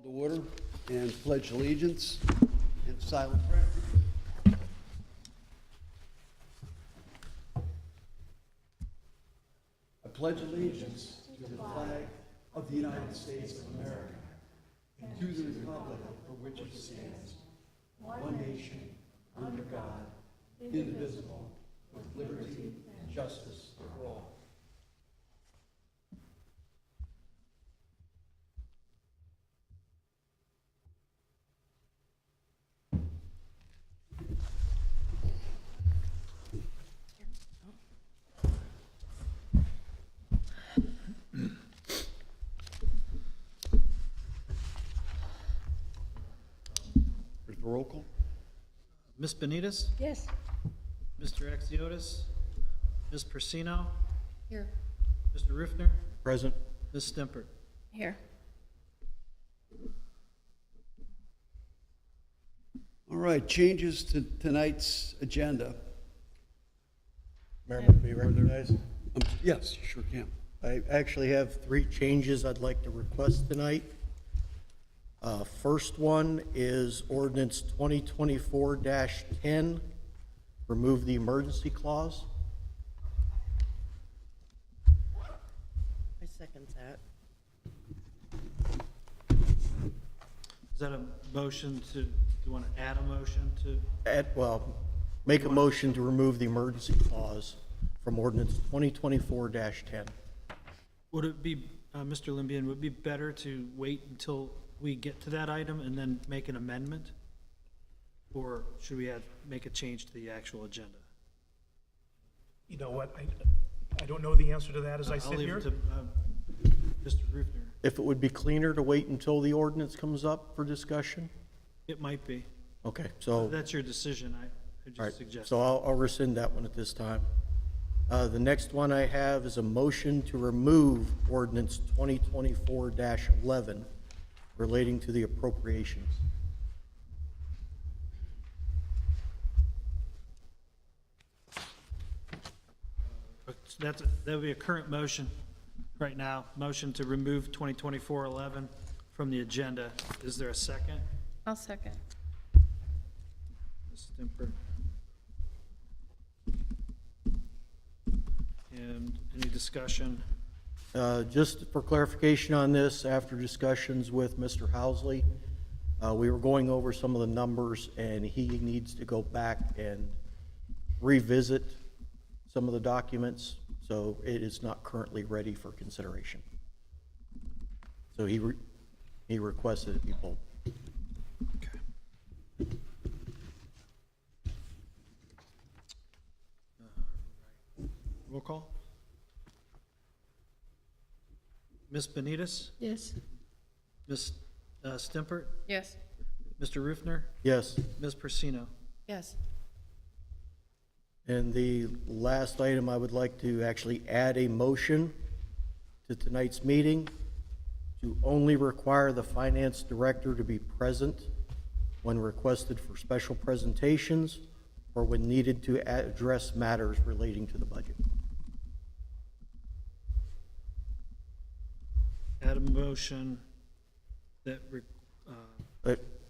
Call to order and pledge allegiance in silent prayer. I pledge allegiance to the flag of the United States of America and to the republic for which it stands, one nation, under God, indivisible, with liberty and justice for all. There's the roll call. Ms. Benitez? Yes. Mr. Axiotis? Ms. Persino? Here. Mr. Rufner? Present. Ms. Stempert? Here. All right, changes to tonight's agenda. Mayor, may I be recognized? Yes, you sure can. I actually have 3 changes I'd like to request tonight. First one is ordinance 2024-10, remove the emergency clause. I second that. Is that a motion to, do you want to add a motion to? Make a motion to remove the emergency clause from ordinance 2024-10. Would it be, Mr. Limbian, would it be better to wait until we get to that item and then make an amendment? Or should we make a change to the actual agenda? You know what, I don't know the answer to that as I I'll sit leave here. it to Mr. Rufner. If it would be cleaner to wait until the ordinance comes up for discussion? It might be. Okay, so. That's your decision. I All right, just suggest. so I'll rescind that one at this time. The next one I have is a motion to remove ordinance 2024-11 relating to the appropriations. That would be a current motion right now. Motion to remove 2024-11 from the agenda. Is there a second? I'll second. Ms. Stemper. And any discussion? Just for clarification on this, after discussions with Mr. Housley, we were going over some of the numbers, and he needs to go back and revisit some of the documents, so it is not currently ready for consideration. So he requested it be pulled. Okay. Roll call. Ms. Benitez? Yes. Ms. Stempert? Yes. Mr. Rufner? Yes. Ms. Persino? Yes. And the last item, I would like to actually add a motion to tonight's meeting to only require the finance director to be present when requested for special presentations or when needed to address matters relating to the budget. Add a motion that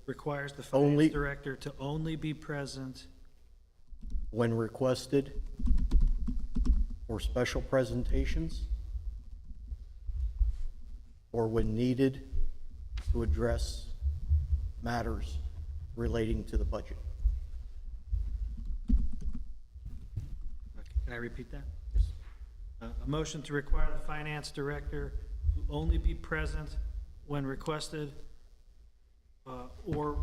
requires the finance Only- director to only be present When requested for special presentations or when needed to address matters relating to the budget. Can I repeat that? A motion to require the finance director to only be present when requested or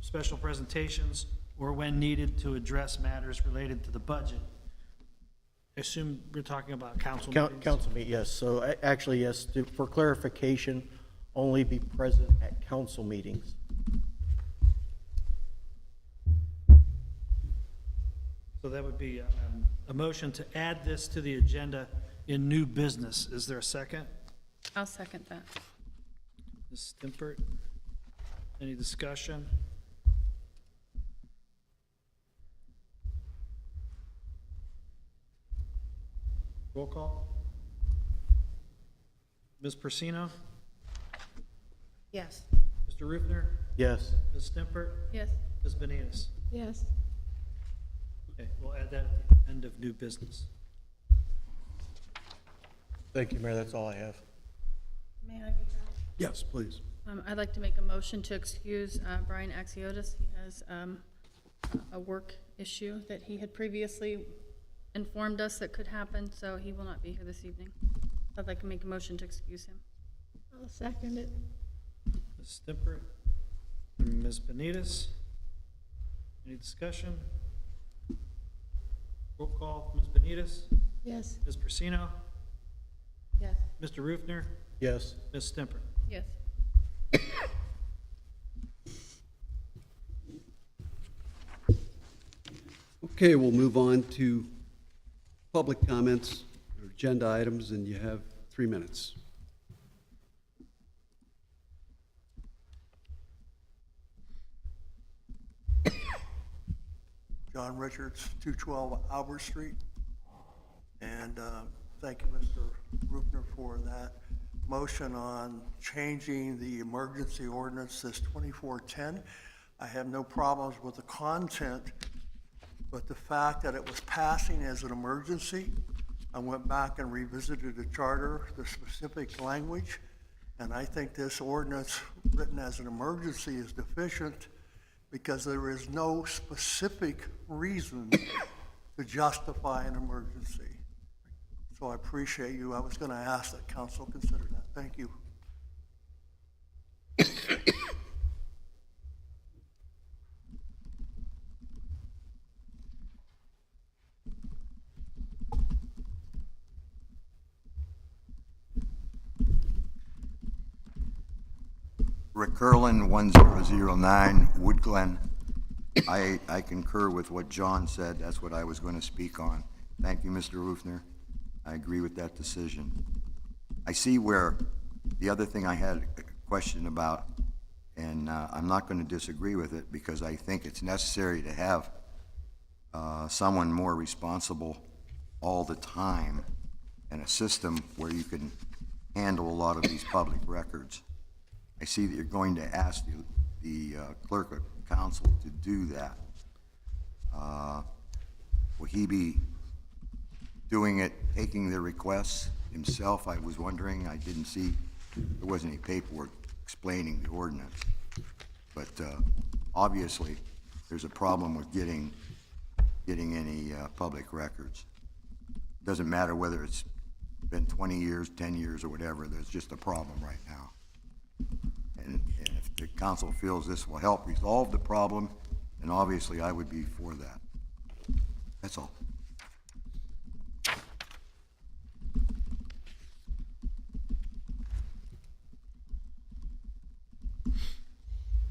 special presentations or when needed to address matters related to the budget. I assume we're talking about council meetings? Council meeting, yes. So actually, yes, for clarification, only be present at council meetings. So that would be a motion to add this to the agenda in new business. Is there a second? I'll second that. Ms. Stempert, any discussion? Roll call. Ms. Persino? Yes. Mr. Rufner, Yes. Ms. Stimpert, Yes. Ms. Benitez. Yes. Okay, we'll add that at the end of new business. Thank you, Mayor, that's all I have. May I be heard? Yes, please. I'd like to make a motion to excuse Brian Axiotis. He has a work issue that he had previously informed us that could happen, so he will not be here this evening. I'd like to make a motion to excuse him. I'll second it. Ms. Stimpert and Ms. Benitez. Any discussion? Roll call, Ms. Benitez, Yes. Ms. Persino, Yes. Mr. Rufner, Yes. Ms. Stimpert. Yes. Okay, we'll move on to public comments or agenda items, and you have 3 minutes. John Richards, 212 Albert Street. And thank you, Mr. Rupner, for that motion on changing the emergency ordinance, this 2410. I have no problems with the content, but the fact that it was passing as an emergency, I went back and revisited the charter, the specific language, and I think this ordinance written as an emergency is deficient because there is no specific reason to justify an emergency. So I appreciate you. I was going to ask that council consider that. Thank you. Rick Curlin, 1009 Wood Glen. I concur with what John said. That's what I was going to speak on. Thank you, Mr. Rufner. I agree with that decision. I see where the other thing I had a question about, and I'm not going to disagree with it because I think it's necessary to have someone more responsible all the time and a system where you can handle a lot of these public records. I see that you're going to ask the clerk of council to do that. Will he be doing it, taking the requests himself? I was wondering. I didn't see, there wasn't any paperwork explaining the ordinance. But obviously, there's a problem with getting any public records. Doesn't matter whether it's been 20 years, 10 years, or whatever, there's just a problem right now. And if the council feels this will help resolve the problem, then obviously I would be for that. That's all.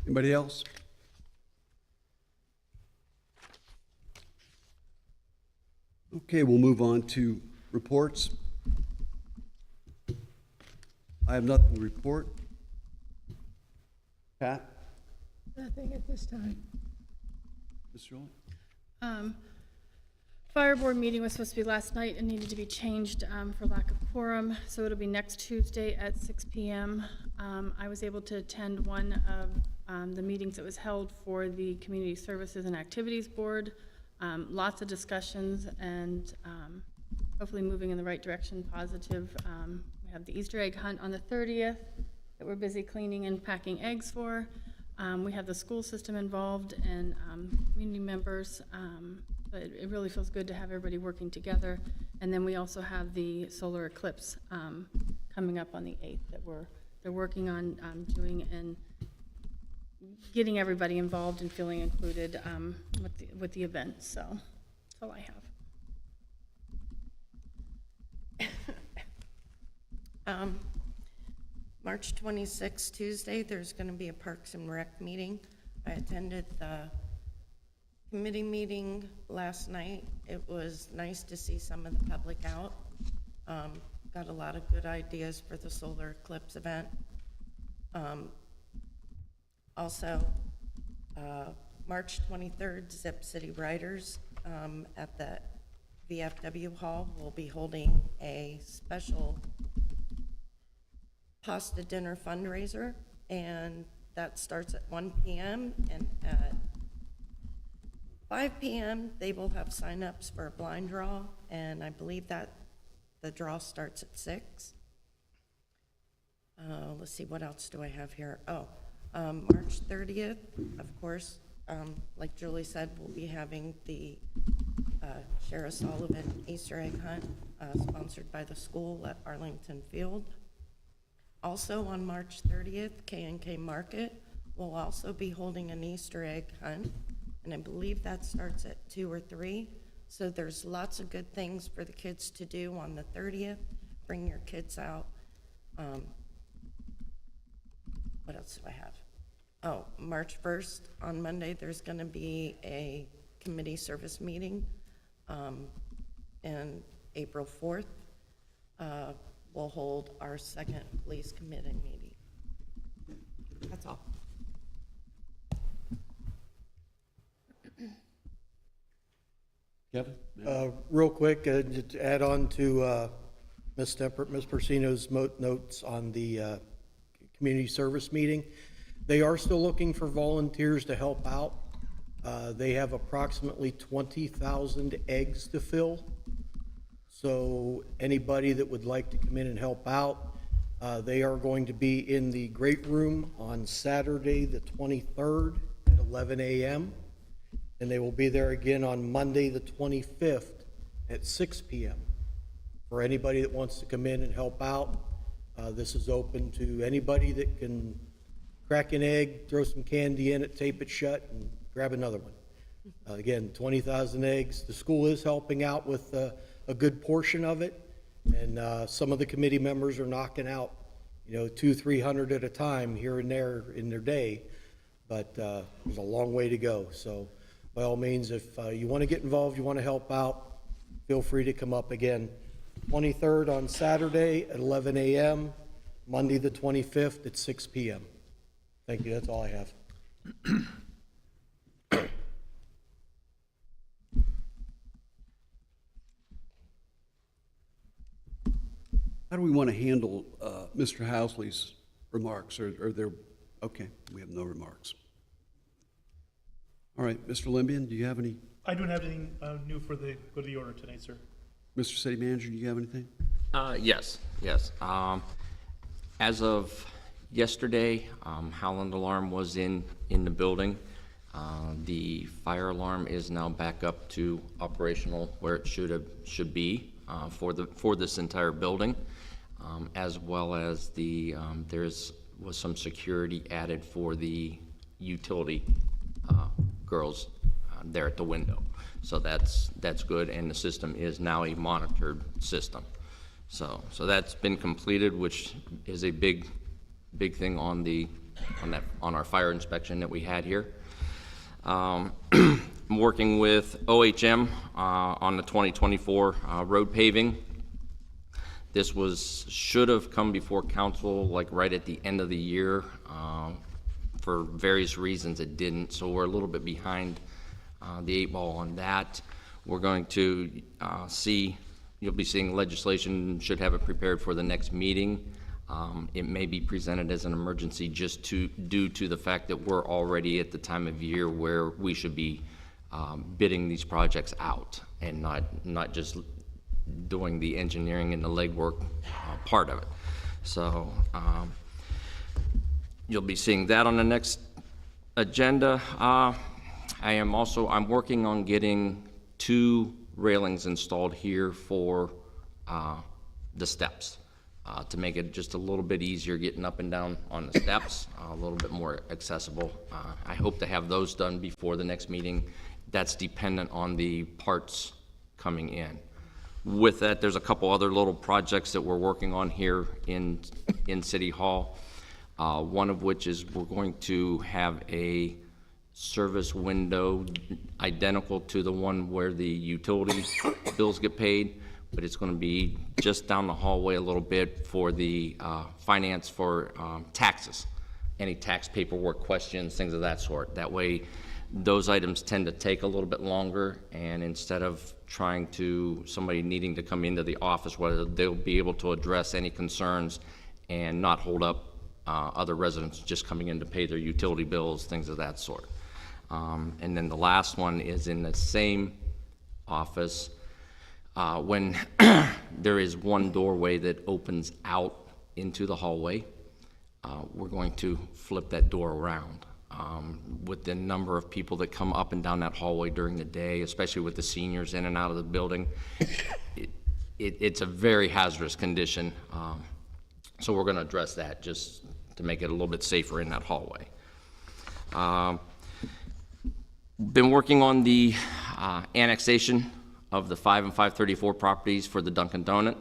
Anybody else? Okay, we'll move on to reports. I have nothing to report. Pat? Nothing at this time. Mr. Rowland? Fire board meeting was supposed to be last night and needed to be changed for lack of quorum, so it'll be next Tuesday at 6 p.m. I was able to attend one of the meetings that was held for the Community Services and Activities Board. Lots of discussions and hopefully moving in the right direction, positive. We have the Easter egg hunt on the 30th that we're busy cleaning and packing eggs for. We have the school system involved and community members. But it really feels good to have everybody working together. And then we also have the solar eclipse coming up on the 8th that they're working on doing and getting everybody involved and feeling included with the event. So that's all I have. March 26th, Tuesday, there's going to be a Parks and Rec meeting. I attended the committee meeting last night. It was nice to see some of the public out. Got a lot of good ideas for the solar eclipse event. Also, March 23rd, Zip City Riders at the VFW Hall will be holding a special pasta dinner fundraiser, and that starts at 1 p.m. and at 5 p.m. they will have sign-ups for a blind draw, and I believe that the draw starts at 6. Let's see, what else do I have here? March 30th, of course, like Julie said, we'll be having the Sheriff Sullivan Easter egg hunt, sponsored by the school at Arlington Field. Also on March 30th, K&K Market will also be holding an Easter egg hunt, and I believe that starts at 2 or 3. So there's lots of good things for the kids to do on the 30th. Bring your kids out. What else do I have? Oh, March 1st, on Monday, there's going to be a committee service meeting. And April 4th, we'll hold our second police committee meeting. That's all. Kevin? Real quick, just to add on to Ms. Persino's notes on the community service meeting. They are still looking for volunteers to help out. They have approximately 20,000 eggs to fill. So anybody that would like to come in and help out, they are going to be in the Great Room on Saturday, the 23rd at 11 a.m. And they will be there again on Monday, the 25th at 6 p.m. For anybody that wants to come in and help out, this is open to anybody that can crack an egg, throw some candy in it, tape it shut, and grab another one. Again, 20,000 eggs. The school is helping out with a good portion of it, and some of the committee members are knocking out, 200-300 at a time here and there in their day, but there's a long way to go. So by all means, if you want to get involved, you want to help out, feel free to come up again. 23rd on Saturday at 11 a.m., Monday the 25th at 6 p.m. Thank you, that's all I have. How do we want to handle Mr. Housley's remarks? Are there, okay, we have no remarks. All right, Mr. Limbian, do you have any? I don't have anything new for the good of the order tonight, sir. Mr. City Manager, do you have anything? Yes. As of yesterday, Howland Alarm was in the building. The fire alarm is now back up to operational where it should be for this entire building, as well as was some security added for the utility girls there at the window. So that's good, and the system is now a monitored system. So that's been completed, which is a big thing on our fire inspection that we had here. I'm working with OHM on the 2024 road paving. This should have come before council like right at the end of the year. For various reasons it didn't, so we're a little bit behind the 8 ball on that. We're going to you'll be seeing legislation, should have it prepared for the next meeting. It may be presented as an emergency just due to the fact that we're already at the time of year where we should be bidding these projects out and not just doing the engineering and the legwork part of it. So you'll be seeing that on the next agenda. I'm working on getting 2 railings installed here for the steps to make it just a little bit easier getting up and down on the steps, a little bit more accessible. I hope to have those done before the next meeting. That's dependent on the parts coming in. With that, there's a couple other little projects that we're working on here in City Hall. One of which is we're going to have a service window identical to the one where the utility bills get paid, but it's going to be just down the hallway a little bit for the finance for taxes, any tax paperwork questions, things of that sort. That way, those items tend to take a little bit longer, and instead of somebody needing to come into the office, whether they'll be able to address any concerns and not hold up other residents just coming in to pay their utility bills, things of that sort. And then the last one is in the same office, when there is one doorway that opens out into the hallway, we're going to flip that door around. With the number of people that come up and down that hallway during the day, especially with the seniors in and out of the building, it's a very hazardous condition. So we're going to address that just to make it a little bit safer in that hallway. Been working on the annexation of the 5 and 534 properties for the Dunkin' Donut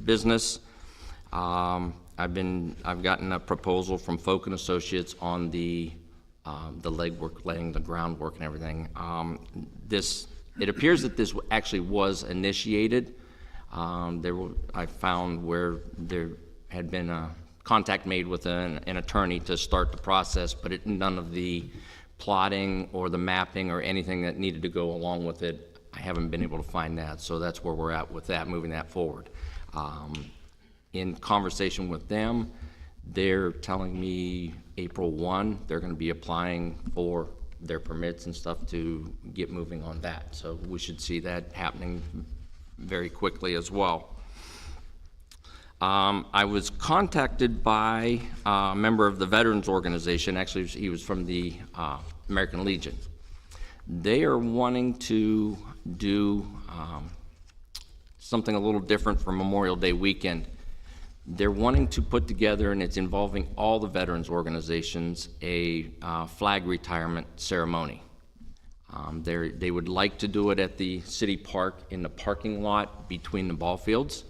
business. I've gotten a proposal from Folk and Associates on the legwork, laying the groundwork and everything. It appears that this actually was initiated. I found where there had been a contact made with an attorney to start the process, but none of the plotting or the mapping or anything that needed to go along with it, I haven't been able to find that. So that's where we're at with that, moving that forward. In conversation with them, they're telling me April 1, they're going to be applying for their permits and stuff to get moving on that. So we should see that happening very quickly as well. I was contacted by a member of the Veterans Organization. Actually, he was from the American Legion. They are wanting to do something a little different for Memorial Day weekend. They're wanting to put together, and it's involving all the veterans organizations, a flag retirement ceremony. They would like to do it at the city park in the parking lot between the ball fields.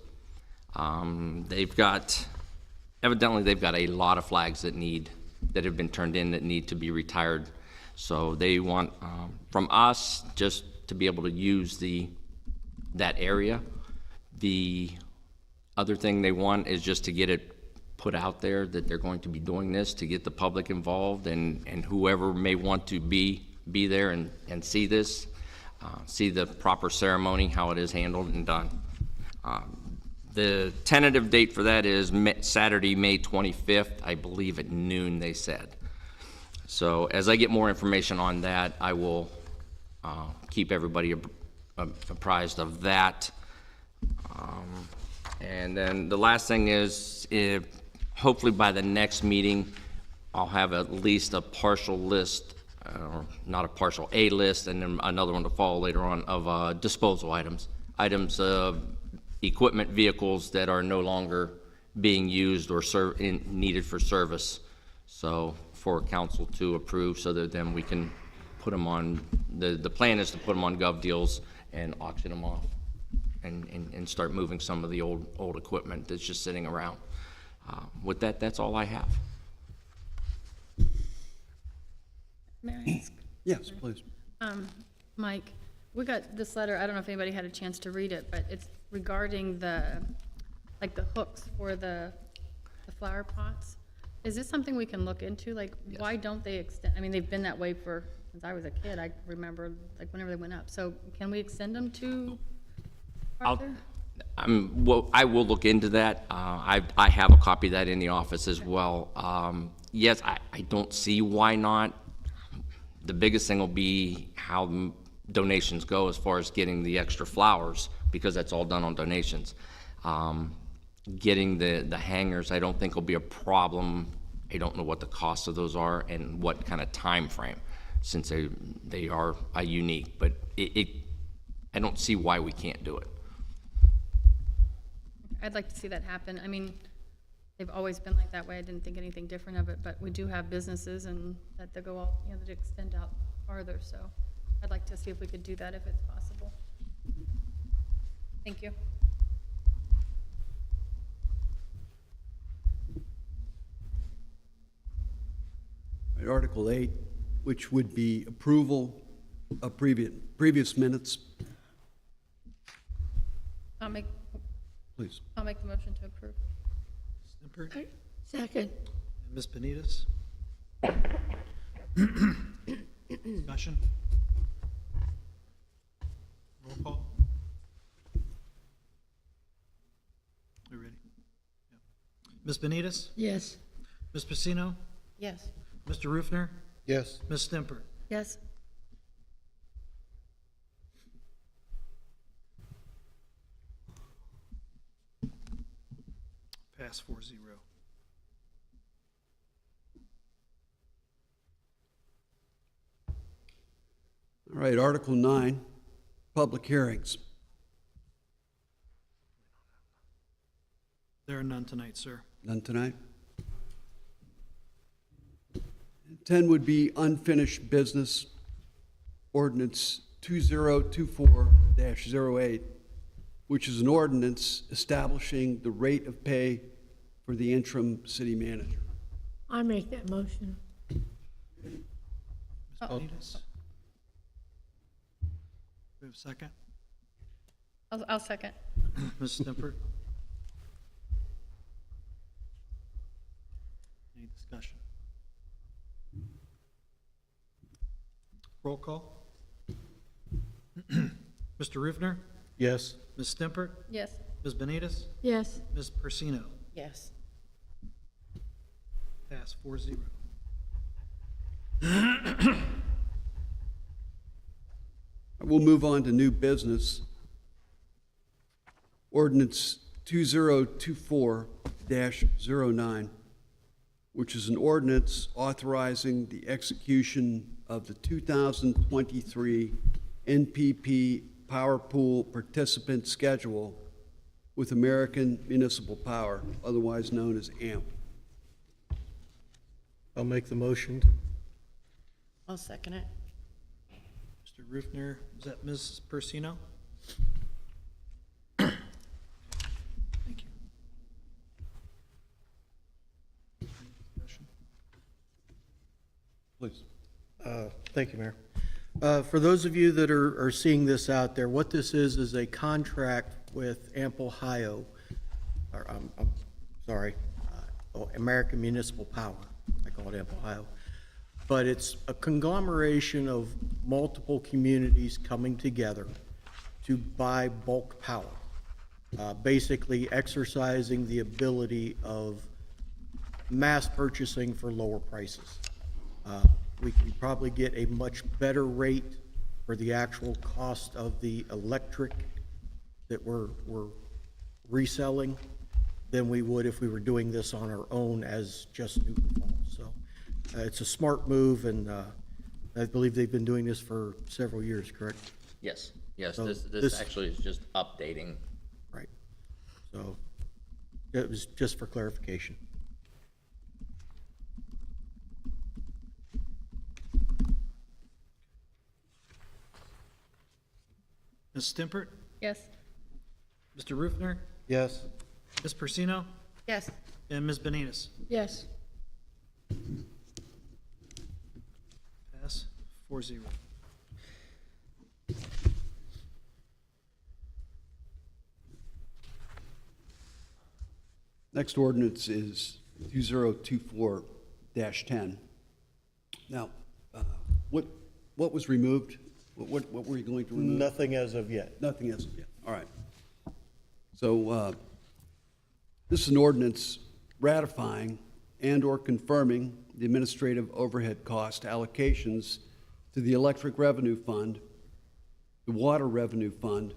Evidently they've got a lot of flags that have been turned in that need to be retired. So they want from us just to be able to use that area. The other thing they want is just to get it put out there that they're going to be doing this, to get the public involved, and whoever may want to be there and see this, see the proper ceremony, how it is handled and done. The tentative date for that is Saturday, May 25th, I believe at noon, they said. So as I get more information on that, I will keep everybody apprised of that. And then the last thing is, hopefully by the next meeting, I'll have at least a partial list, or not a partial, a list, and then another one to follow later on of disposal items of equipment, vehicles that are no longer being used or needed for service. So for council to approve, so that then we can put them on, the plan is to put them on Gov Deals and auction them off and start moving some of the old equipment that's just sitting around. With that, that's all I have. May I ask? Yes, please. Mike, we got this letter, I don't know if anybody had a chance to read it, but it's regarding the hooks for the flower pots. Is this something we can look into? Like, why don't they extend, I mean, they've been that way since I was a kid, I remember, like, whenever they went up. So can we extend them to farther? Well, I will look into that. I have a copy of that in the office as well. Yes, I don't see why not. The biggest thing will be how donations go as far as getting the extra flowers, because that's all done on donations. Getting the hangers, I don't think will be a problem. I don't know what the cost of those are and what kind of time frame, since they are unique. But I don't see why we can't do it. I'd like to see that happen. I mean, they've always been like that way. I didn't think anything different of it, but we do have businesses and that they go all, that extend out farther. So I'd like to see if we could do that if it's possible. Thank you. Article 8, which would be approval of previous minutes. I'll make Please. the motion to approve. Snippert, Second. Ms. Benitez? Discussion? Roll call? We ready? Yeah. Ms. Benitez? Yes. Ms. Pacino? Yes. Mr. Rufner? Yes. Ms. Stimpert? Yes. Pass 4-0. All right, Article 9, public hearings. There are none tonight, sir. None tonight. 10 would be unfinished business. Ordinance 2024-08, which is an ordinance establishing the rate of pay for the interim city manager. I make that motion. Ms. Benitez? We have a second? I'll second. Ms. Stimpert? Any discussion? Roll call. Mr. Rufner? Yes. Ms. Stimpert? Yes. Ms. Benitez? Yes. Ms. Persino? Yes. Pass 4-0. We'll move on to new business. Ordinance 2024-09, which is an ordinance authorizing the execution of the 2023 NPP Power Pool Participant Schedule with American Municipal Power, otherwise known as AMP. I'll make the motion. I'll second it. Mr. Rufner, is that Ms. Persino? Thank you. Any discussion? Please. Thank you, Mayor. For those of you that are seeing this out there, what this is a contract with AMP Ohio, or I'm sorry, American Municipal Power. I call it AMP Ohio. But it's a conglomeration of multiple communities coming together to buy bulk power, basically exercising the ability of mass purchasing for lower prices. We can probably get a much better rate for the actual cost of the electric that we're reselling than we would if we were doing this on our own as just Newton Falls. So it's a smart move, and I believe they've been doing this for several years, correct? Yes, So this this- actually is just updating. Right. So it was just for clarification. Ms. Stimpert? Yes. Mr. Rufner? Yes. Ms. Persino? Yes. And Ms. Benitez? Yes. Pass 4-0. Next ordinance is 2024-10. Now, what was removed? What were you going to remove? Nothing as of yet. Nothing as of yet. All right. So this is an ordinance ratifying and/or confirming the administrative overhead cost allocations to the Electric Revenue Fund, the Water Revenue Fund,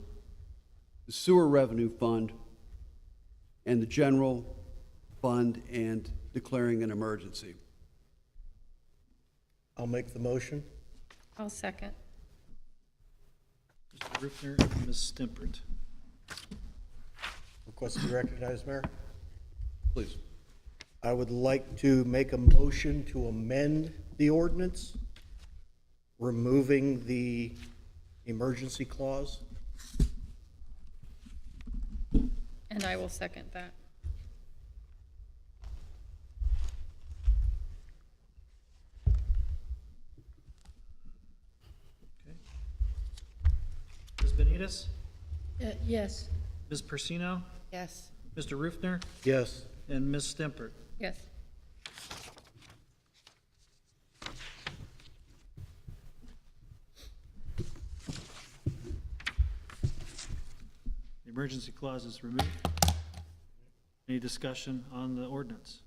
the Sewer Revenue Fund, and the General Fund, and declaring an emergency. I'll make the motion. I'll second. Mr. Rufner and Ms. Stimpert. Request to be recognized, Mayor. Please. I would like to make a motion to amend the ordinance, removing the emergency clause. And I will second that. Okay. Ms. Benitez? Yes. Ms. Persino? Yes. Mr. Rufner? Yes. And Ms. Stimpert? Yes. The emergency clause is removed. Any discussion on the ordinance?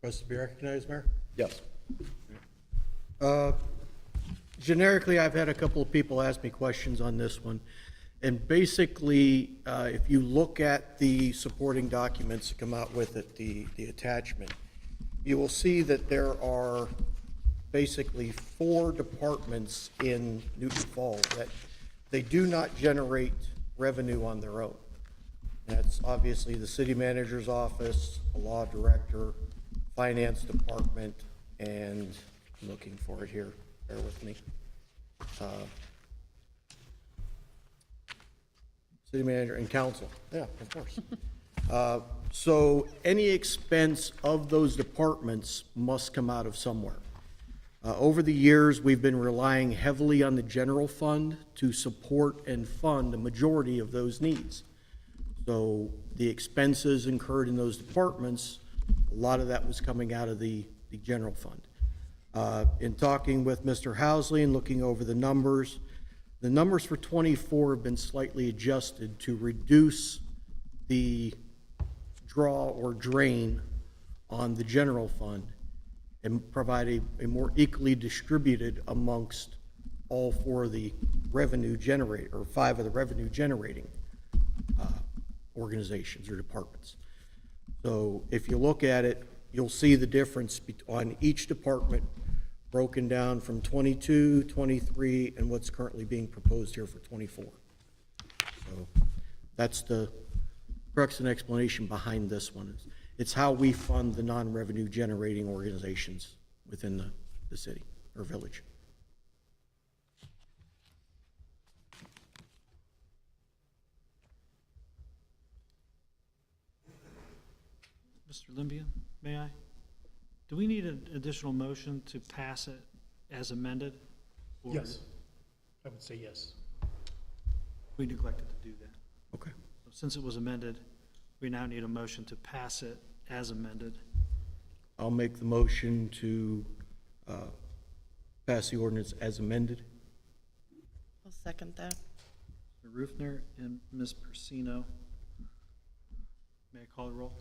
Request to be recognized, Mayor? Yes. Generically, I've had a couple of people ask me questions on this one. And basically, if you look at the supporting documents that come out with it, the attachment, you will see that there are basically 4 departments in Newton Falls that they do not generate revenue on their own. That's obviously the city manager's office, the law director, finance department, and I'm looking for it here, bear with me. City manager and council, yeah, of course. So any expense of those departments must come out of somewhere. Over the years, we've been relying heavily on the general fund to support and fund the majority of those needs. So the expenses incurred in those departments, a lot of that was coming out of the general fund. In talking with Mr. Housley and looking over the numbers for '24 have been slightly adjusted to reduce the draw or drain on the general fund and provide a more equally distributed amongst all 4 of the revenue generate, or 5 of the revenue generating organizations or departments. So if you look at it, you'll see the difference on each department broken down from 22, 23, and what's currently being proposed here for 24. So that's the crux and explanation behind this one. It's how we fund the non-revenue generating organizations within the city or village. Mr. Limbian, may I? Do we need an additional motion to pass it as amended? Or Yes. I would say yes. We neglected to do that. Okay. Since it was amended, we now need a motion to pass it as amended. I'll make the motion to pass the ordinance as amended. I'll second that. Mr. Rufner and Ms. Persino. May I call the roll?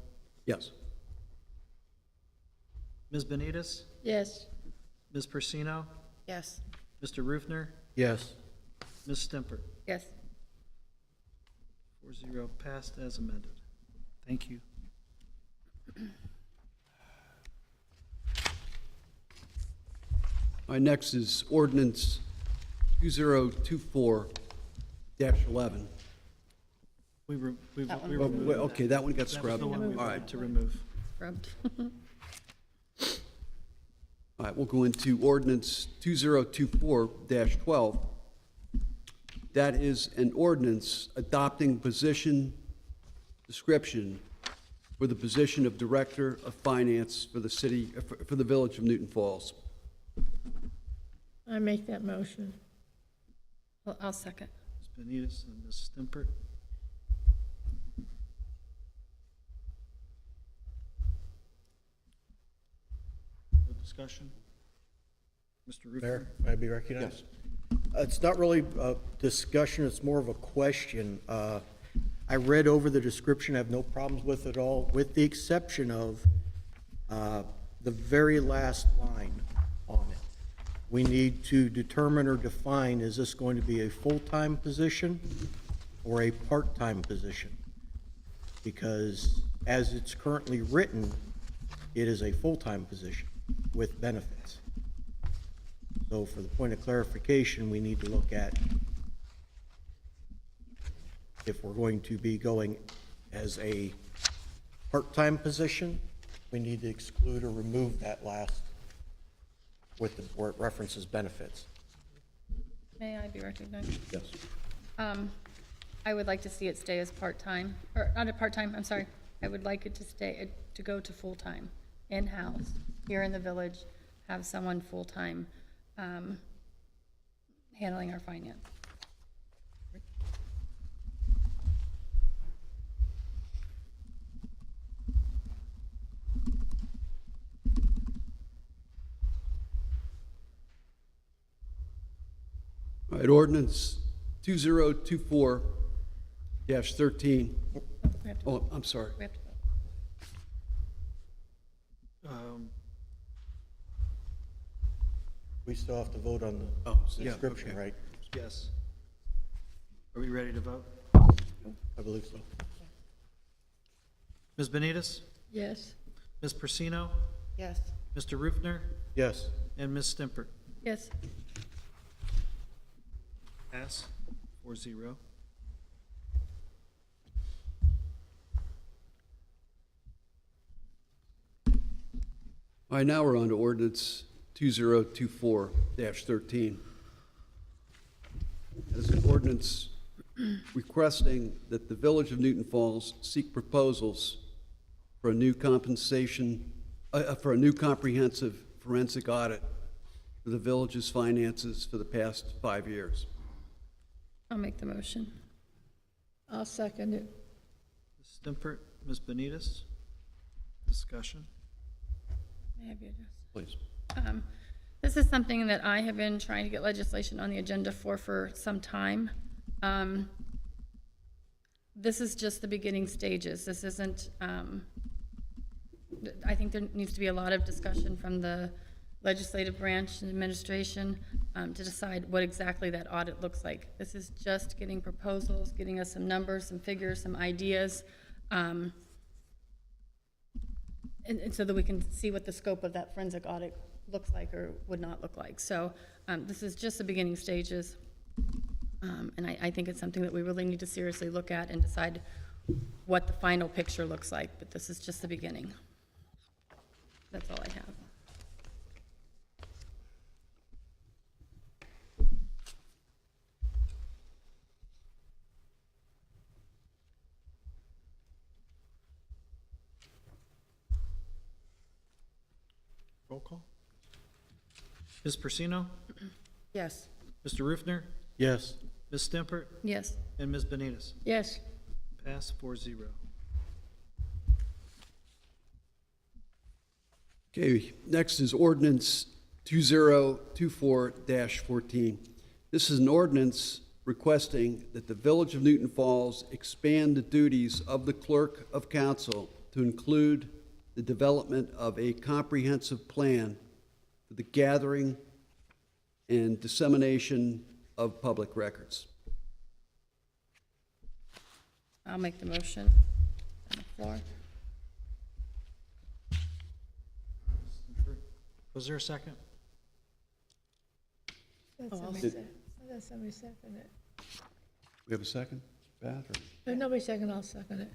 Yes. Ms. Benitez? Yes. Ms. Persino? Yes. Mr. Rufner? Yes. Ms. Stimpert? Yes. 4-0, passed as amended. Thank you. All right, next is ordinance 2024-11. We That one. removed Well, okay, that one got That was scrubbed. the one we All right. wanted to remove. Rubbed. All right, we'll go into ordinance 2024-12. That is an ordinance adopting position description for the position of Director of Finance for the city, for the Village of Newton Falls. I make that motion. Well, I'll second. Ms. Benitez and Ms. Stimpert. No discussion? Mr. Rufner? Mayor, may I be recognized? It's not really a discussion, it's more of a question. I read over the description, I have no problems with it all, with the exception of the very last line on it. We need to determine or define, is this going to be a full-time position or a part-time position? Because as it's currently written, it is a full-time position with benefits. So for the point of clarification, we need to look at if we're going to be going as a part-time position, we need to exclude or remove that last with the, where it references benefits. May I be recognized? Yes. I would like to see it stay as part-time, or not a part-time, I'm sorry. I would like it to stay, to go to full-time, in-house, here in the village, have someone full-time handling our finance. All right, ordinance 2024-13. We have to Oh, I'm sorry. We have to We still have to vote on Oh, the yeah, description, okay. right? Yes. Are we ready to vote? I believe so. Ms. Benitez? Yes. Ms. Persino? Yes. Mr. Rufner? Yes. And Ms. Stimpert? Yes. Pass 4-0. All right, now we're on to ordinance 2024-13. This is an ordinance requesting that the Village of Newton Falls seek proposals for a new for a new comprehensive forensic audit for the village's finances for the past 5 years. I'll make the motion. I'll second it. Ms. Stimpert, Ms. Benitez? Discussion? May I have your address? Please. This is something that I have been trying to get legislation on the agenda for some time. This is just the beginning stages. This isn't, I think there needs to be a lot of discussion from the legislative branch and administration to decide what exactly that audit looks like. This is just getting proposals, getting us some numbers, some figures, some ideas, and so that we can see what the scope of that forensic audit looks like or would not look like. So this is just the beginning stages, and I think it's something that we really need to seriously look at and decide what the final picture looks like, but this is just the beginning. That's all I have. Roll call. Ms. Persino? Yes. Mr. Rufner? Yes. Ms. Stimpert? Yes. And Ms. Benitez? Yes. Pass 4-0. Okay, next is ordinance 2024-14. This is an ordinance requesting that the Village of Newton Falls expand the duties of the clerk of council to include the development of a comprehensive plan for the gathering and dissemination of public records. I'll make the motion on the floor. Was there a second? Let I'll somebody second it. We have a second, Beth? If nobody second, I'll second it.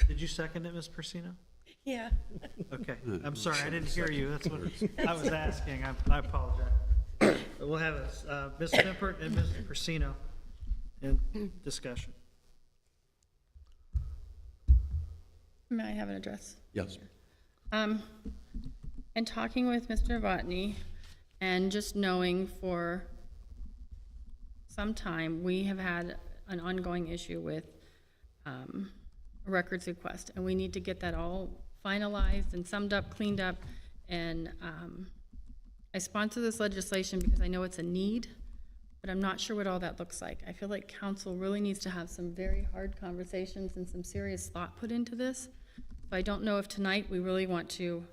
Did you second it, Ms. Persino? Yeah. Okay, I'm sorry, I didn't hear you, that's what I was asking, I apologize. We'll have Ms. Stimpert and Ms. Persino in discussion. May I have an address? Yes. In talking with Mr. Novotny and just knowing for some time, we have had an ongoing issue with a records request, and we need to get that all finalized and summed up, cleaned up, and I sponsor this legislation because I know it's a need, but I'm not sure what all that looks like. I feel like council really needs to have some very hard conversations and some serious thought put into this. So I don't know if tonight we really want to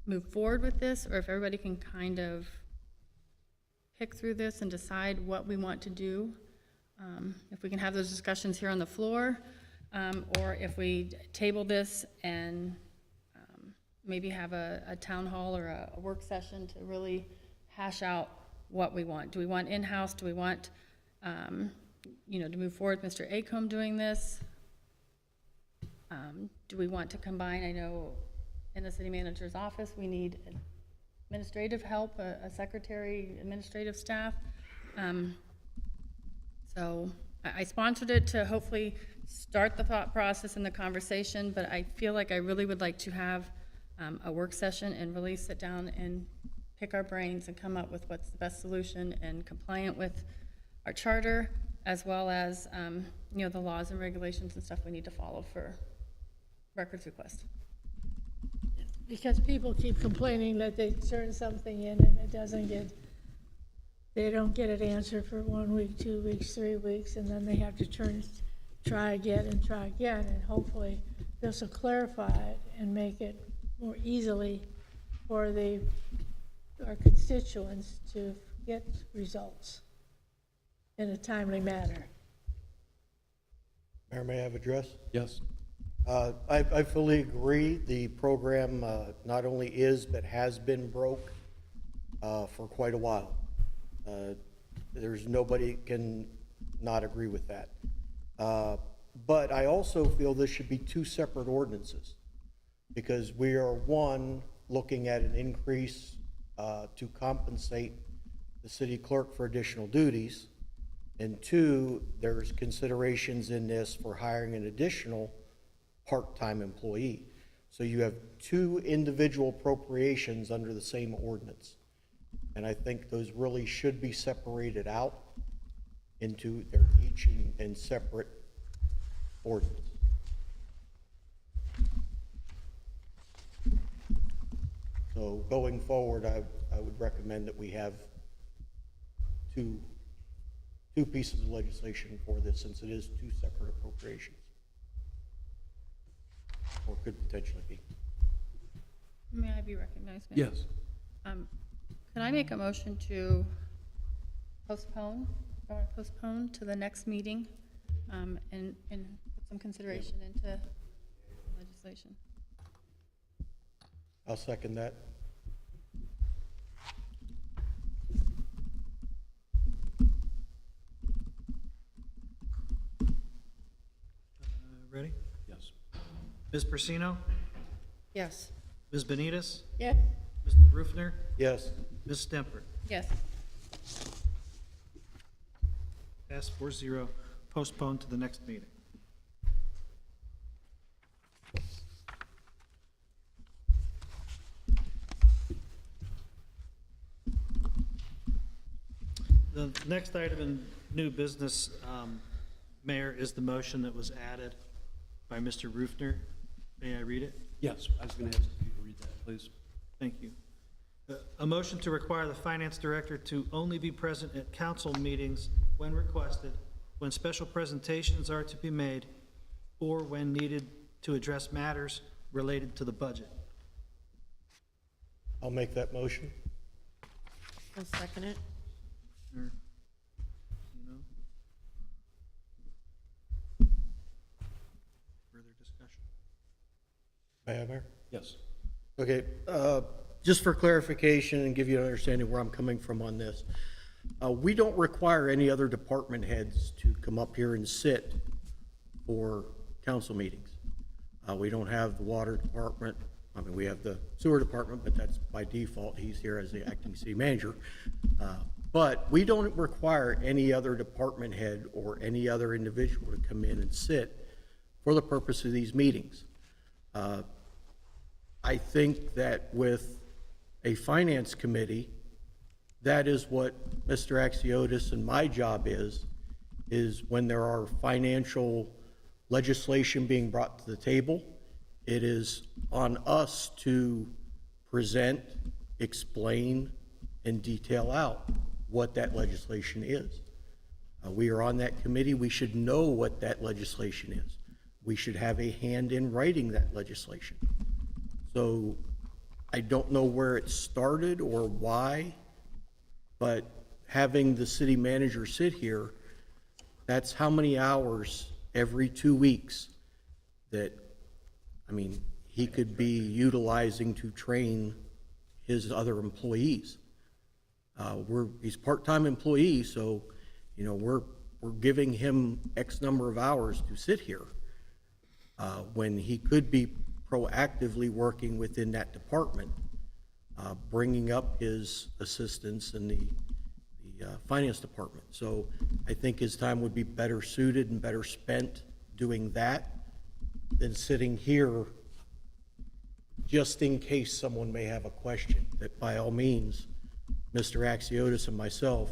move forward with this, or if everybody can kind of pick through this and decide what we want to do. If we can have those discussions here on the floor, or if we table this and maybe have a town hall or a work session to really hash out what we want. Do we want in-house? Do we want, to move forward with Mr. Acomb doing this? Do we want to combine? I know in the city manager's office, we need administrative help, a secretary, administrative staff. So I sponsored it to hopefully start the thought process and the conversation, but I feel like I really would like to have a work session and really sit down and pick our brains and come up with what's the best solution and compliant with our charter, as well as, the laws and regulations and stuff we need to follow for records request. Because people keep complaining that they turn something in and it doesn't get, they don't get it answered for 1 week, 2 weeks, 3 weeks, and then they have to try again, and hopefully this will clarify it and make it more easily for our constituents to get results in a timely manner. Mayor, may I have address? Yes. I fully agree. The program not only is, but has been broke for quite a while. There's nobody can not agree with that. But I also feel this should be two separate ordinances, because we are, one, looking at an increase to compensate the city clerk for additional duties, and two, there's considerations in this for hiring an additional part-time employee. So you have two individual appropriations under the same ordinance. And I think those really should be separated out into their each and separate ordinance. So going forward, I would recommend that we have two pieces of legislation for this, since it is two separate appropriations. Or could potentially be. May I be recognized, Mayor? Yes. Can I make a motion to postpone to the next meeting, and put some consideration into legislation? I'll second that. Ready? Yes. Ms. Persino? Yes. Ms. Benitez? Yes. Mr. Rufner? Yes. Ms. Stemper? Yes. Pass 4-0, postponed to the next meeting. The next item in new business, Mayor, is the motion that was added by Mr. Rufner. May I read it? Yes, I was going to ask you to read that, please. Thank you. A motion to require the finance director to only be present at council meetings when requested, when special presentations are to be made, or when needed to address matters related to the budget. I'll make that motion. I'll second it. Or, you know? Further discussion? May I, Mayor? Yes. Okay, just for clarification and give you an understanding where I'm coming from on this, we don't require any other department heads to come up here and sit for council meetings. We don't have the water department. I mean, we have the sewer department, but that's by default. He's here as the acting city manager. But we don't require any other department head or any other individual to come in and sit for the purpose of these meetings. I think that with a finance committee, that is what Mr. Axiotis and my job is when there are financial legislation being brought to the table, it is on us to present, explain, and detail out what that legislation is. We are on that committee. We should know what that legislation is. We should have a hand in writing that legislation. So I don't know where it started or why, but having the city manager sit here, that's how many hours every 2 weeks that, I mean, he could be utilizing to train his other employees. He's a part-time employee, so, you know, we're giving him X number of hours to sit here, when he could be proactively working within that department, bringing up his assistants in the finance department. So I think his time would be better suited and better spent doing that than sitting here just in case someone may have a question, that by all means, Mr. Axiotis and myself,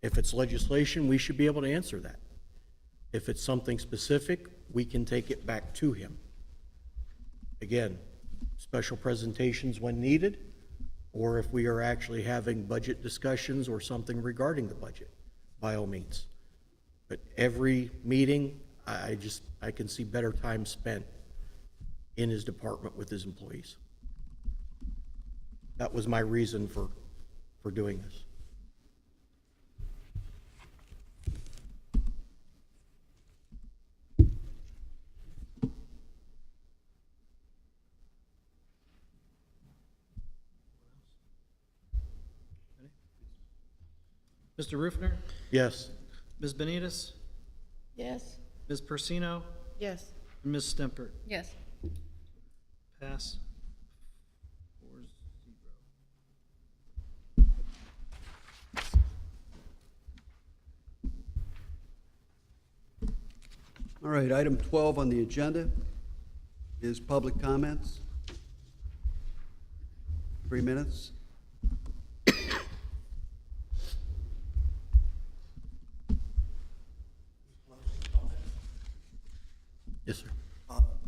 if it's legislation, we should be able to answer that. If it's something specific, we can take it back to him. Again, special presentations when needed, or if we are actually having budget discussions or something regarding the budget, by all means. But every meeting, I can see better time spent in his department with his employees. That was my reason for doing this. Mr. Rufner, Yes. Ms. Benitez, Yes? Ms. Persino, Yes. and Ms. Stempert. Yes. Pass. 4-0. All right, item 12 on the agenda is public comments. 3 minutes. Yes, sir.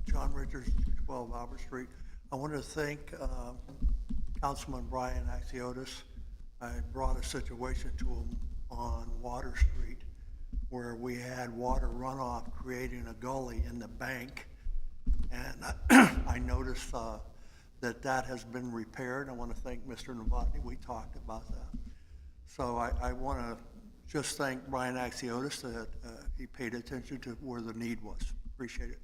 John Richards, 212 Albert Street. I want to thank Councilman Brian Axiotis. I brought a situation to him on Water Street where we had water runoff creating a gully in the bank. And I noticed that has been repaired. I want to thank Mr. Novotny. We talked about that. So I want to just thank Brian Axiotis that he paid attention to where the need was. Appreciate it.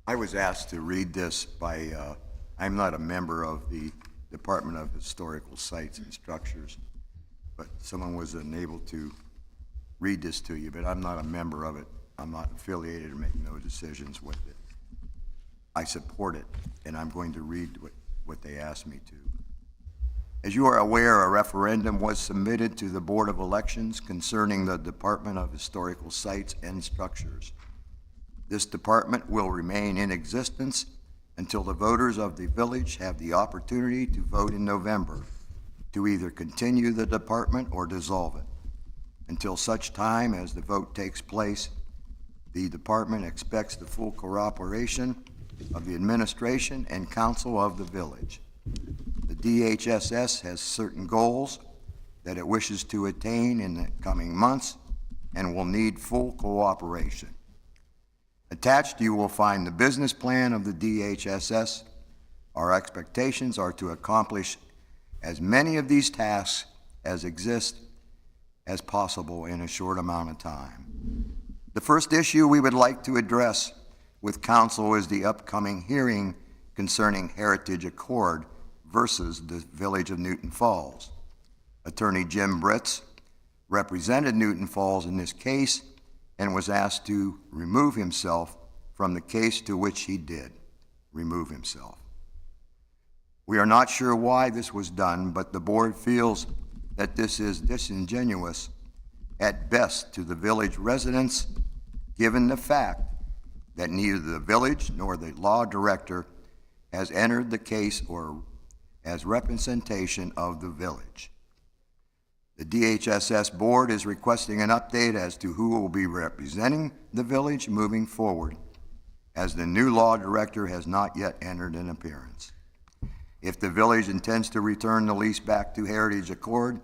I was asked to read this by, I'm not a member of the Department of Historical Sites and Structures, but someone was unable to read this to you, but I'm not a member of it. I'm not affiliated or make no decisions with it. I support it, and I'm going to read what they asked me to. As you are aware, a referendum was submitted to the Board of Elections concerning the Department of Historical Sites and Structures. This department will remain in existence until the voters of the village have the opportunity to vote in November to either continue the department or dissolve it. Until such time as the vote takes place, the department expects the full cooperation of the administration and council of the village. The DHSS has certain goals that it wishes to attain in the coming months and will need full cooperation. Attached, you will find the business plan of the DHSS. Our expectations are to accomplish as many of these tasks as exist as possible in a short amount of time. The first issue we would like to address with council is the upcoming hearing concerning Heritage Accord versus the Village of Newton Falls. Attorney Jim Britz represented Newton Falls in this case and was asked to remove himself from the case to which he did remove himself. We are not sure why this was done, but the board feels that this is disingenuous at best to the village residents, given the fact that neither the village nor the law director has entered the case or as representation of the village. The DHSS board is requesting an update as to who will be representing the village moving forward, as the new law director has not yet entered an appearance. If the village intends to return the lease back to Heritage Accord,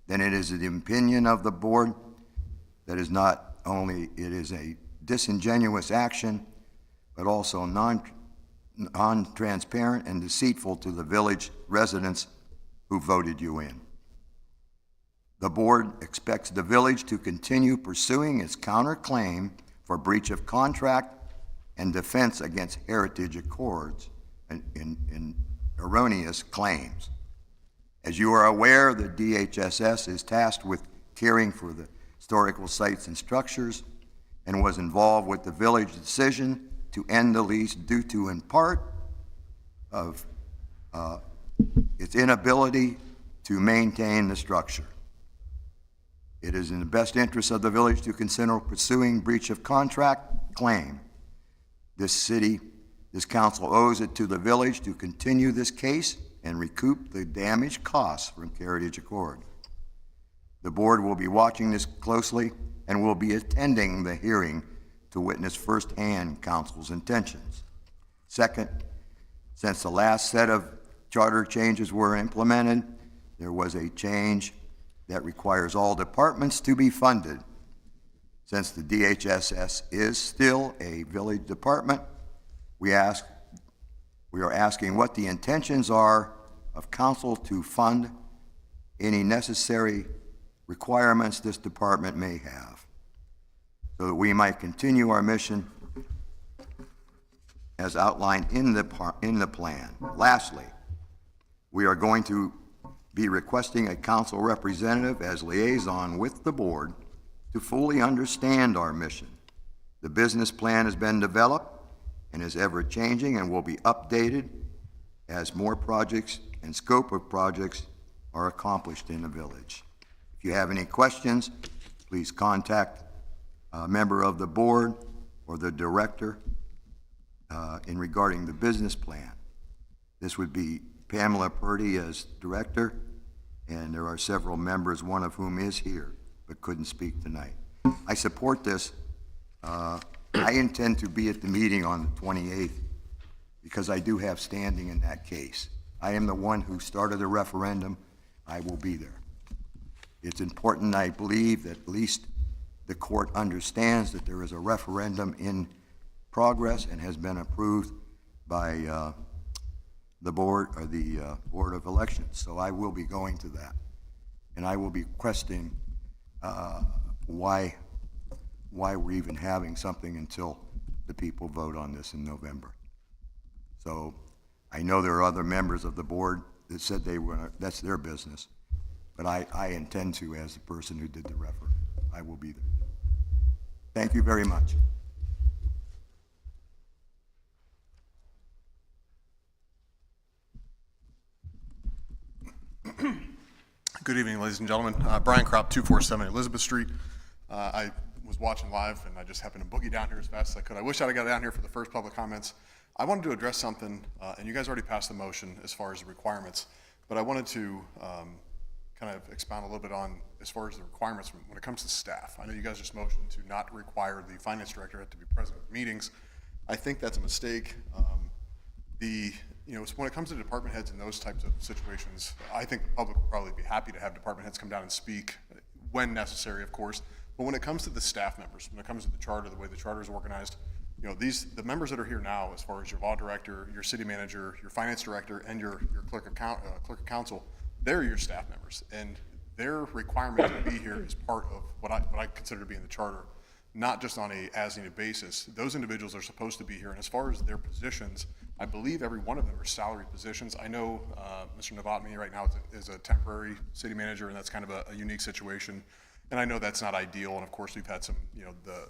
then it is the opinion of the board that is not only it is a disingenuous action, but also non-transparent and deceitful to the village residents who voted you in. The board expects the village to continue pursuing its counterclaim for breach of contract and defense against Heritage Accords in erroneous claims. As you are aware, the DHSS is tasked with caring for the historical sites and structures and was involved with the village decision to end the lease due to, in part, of its inability to maintain the structure. It is in the best interest of the village to consider pursuing breach of contract claim. This council owes it to the village to continue this case and recoup the damage costs from Heritage Accord. The board will be watching this closely and will be attending the hearing to witness firsthand council's intentions. Second, since the last set of charter changes were implemented, there was a change that requires all departments to be funded. Since the DHSS is still a village department, we are asking what the intentions are of council to fund any necessary requirements this department may have, so that we might continue our mission as outlined in the plan. Lastly, we are going to be requesting a council representative as liaison with the board to fully understand our mission. The business plan has been developed and is ever-changing and will be updated as more projects and scope of projects are accomplished in the village. If you have any questions, please contact a member of the board or the director in regarding the business plan. This would be Pamela Purdy as director, and there are several members, one of whom is here but couldn't speak tonight. I support this. I intend to be at the meeting on the 28th because I do have standing in that case. I am the one who started the referendum. I will be there. It's important, I believe, that at least the court understands that there is a referendum in progress and has been approved by the board, or the Board of Elections. So I will be going to that. And I will be questioning why we're even having something until the people vote on this in November. So I know there are other members of the board that said they were, that's their business. But I intend to, as the person who did the referendum. I will be there. Thank you very much. Good evening, ladies and gentlemen. Brian Kropp, 247 Elizabeth Street. I was watching live, and I just happened to boogie down here as fast as I could. I wish I'd have got down here for the first public comments. I wanted to address something, and you guys already passed the motion as far as the requirements, but I wanted to kind of expound a little bit on as far as the requirements when it comes to staff. I know you guys just motioned to not require the finance director to be present at meetings. I think that's a mistake. When it comes to department heads in those types of situations, I think the public will probably be happy to have department heads come down and speak when necessary, of course. But when it comes to the staff members, when it comes to the charter, the way the charter is organized, the members that are here now, as far as your law director, your city manager, your finance director, and your clerk of council, they're your staff members, and their requirement to be here is part of what I consider to be in the charter, not just on a as-needed basis. Those individuals are supposed to be here, and as far as their positions, I believe every one of them are salary positions. I know Mr. Novotny right now is a temporary city manager, and that's kind of a unique situation. And I know that's not ideal, and of course we've had some,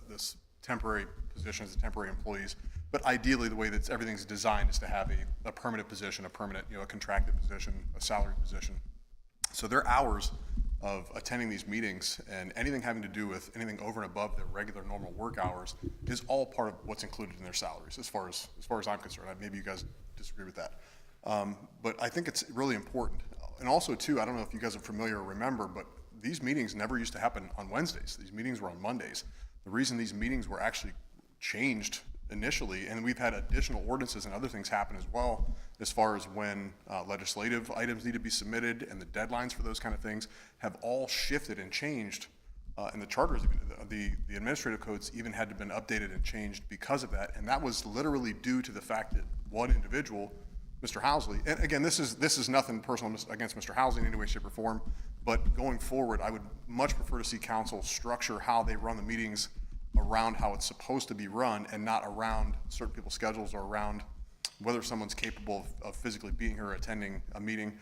this temporary positions, the temporary employees. But ideally, the way that everything's designed is to have a permanent position, a contracted position, a salary position. So their hours of attending these meetings and anything having to do with anything over and above their regular normal work hours is all part of what's included in their salaries, as far as I'm concerned. Maybe you guys disagree with that. But I think it's really important. And also, too, I don't know if you guys are familiar or remember, but these meetings never used to happen on Wednesdays. These meetings were on Mondays. The reason these meetings were actually changed initially, and we've had additional ordinances and other things happen as well, as far as when legislative items need to be submitted and the deadlines for those kind of things have all shifted and changed. And the charters, the administrative codes even had to been updated and changed because of that. And that was literally due to the fact that one individual, Mr. Housley, and again, this is nothing personal against Mr. Housley in any way, shape, or form, but going forward, I would much prefer to see council structure how they run the meetings around how it's supposed to be run and not around certain people's schedules or around whether someone's capable of physically being here or attending a meeting.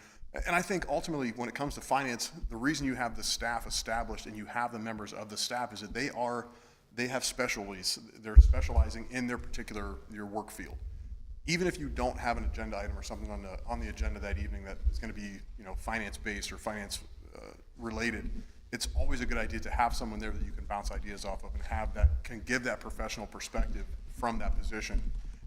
And I think ultimately when it comes to finance, the reason you have the staff established and you have the members of the staff is that they have specialties. They're specializing in their your work field. Even if you don't have an agenda item or something on the agenda that evening that is going to be finance based or finance related, it's always a good idea to have someone there that you can bounce ideas off of and have that can give that professional perspective from that position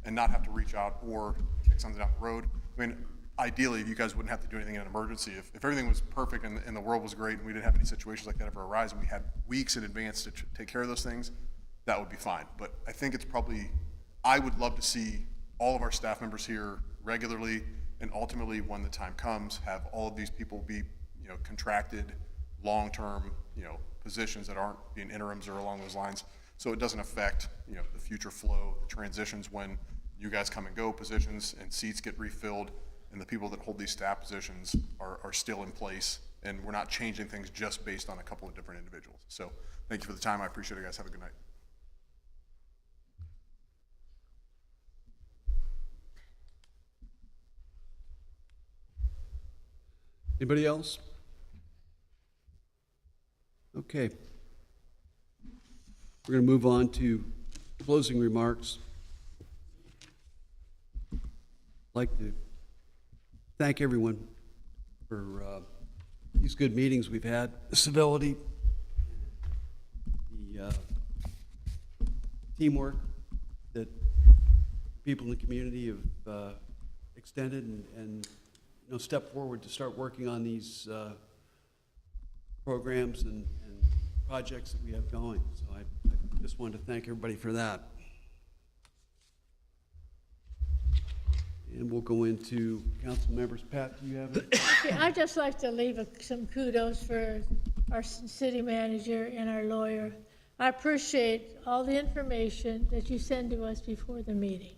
and not have to reach out or kick something down the road. I mean, ideally, you guys wouldn't have to do anything in an emergency. If everything was perfect and the world was great and we didn't have any situations like that ever arise and we had weeks in advance to take care of those things, that would be fine. But I think it's probably, I would love to see all of our staff members here regularly, and ultimately, when the time comes, have all of these people be, you know, contracted, long-term, you know, positions that aren't being interims or along those lines, so it doesn't affect, you know, the future flow, the transitions when you guys come and go positions and seats get refilled, and the people that hold these staff positions are still in place, and we're not changing things just based on a couple of different individuals. So thank you for the time. I appreciate it, guys. Have a good night. Anybody else? Okay. We're going to move on to closing remarks. I'd like to thank everyone for these good meetings we've had, the civility, the teamwork that people in the community have extended and you know, step forward to start working on these programs and projects that we have going. So I just wanted to thank everybody for that. And we'll go into council members. Pat, do you have it? Okay, I'd just like to leave some kudos for our city manager and our lawyer. I appreciate all the information that you send to us before the meeting.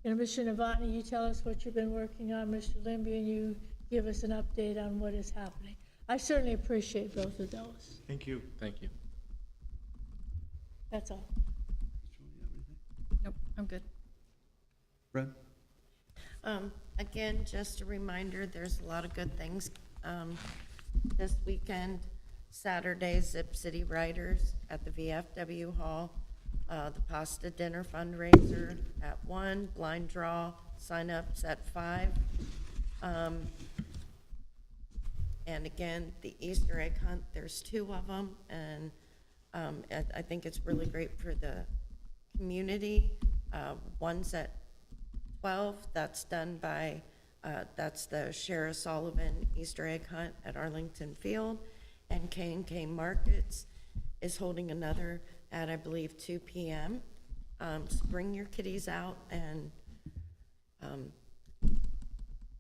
You know, Mr. Novotny, you tell us what you've been working on. Mr. Limby, and you give us an update on what is happening. I certainly appreciate both of those. Thank you. Thank you. That's all. Nope, I'm good. Brad? Again, just a reminder, there's a lot of good things. This weekend, Saturday, Zip City Riders at the VFW Hall, the pasta dinner fundraiser at 1, blind draw, sign-ups at 5. And again, the Easter egg hunt, there's 2 of them, and I think it's really great for the community. One's at 12, that's done by, that's the Shara Sullivan Easter egg hunt at Arlington Field, and K&K Markets is holding another at, I believe, 2 p.m. So bring your kiddies out and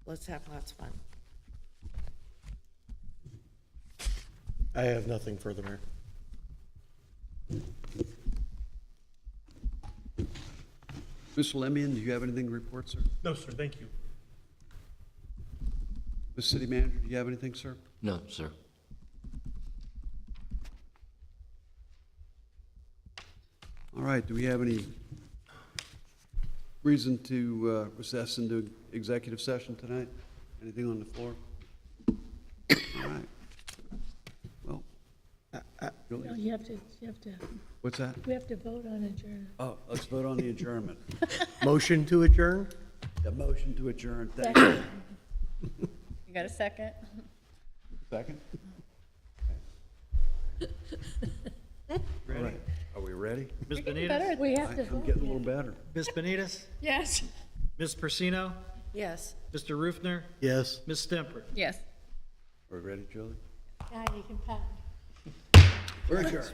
let's have lots of fun. I have nothing further, Mayor. Mr. Lemian, do you have anything to report, sir? No, sir, thank you. Mr. City Manager, do you have anything, sir? No, sir. All right, do we have any reason to recess into executive session tonight? Anything on the floor? All right. Well, Julie, No, you have to, what's that? we have to vote on adjournment. Oh, let's vote on the adjournment. Motion to adjourn? The motion to adjourn, thank you. Second. You got a second? Second? Ready? Are we ready? Ms. Benitez? Better, we have to I'm vote. getting a little better. Ms. Benitez? Yes. Ms. Persino? Yes. Mr. Rufner? Yes. Ms. Stemper? Yes. Are we ready, Julie? Now you can pat. We're adjourned.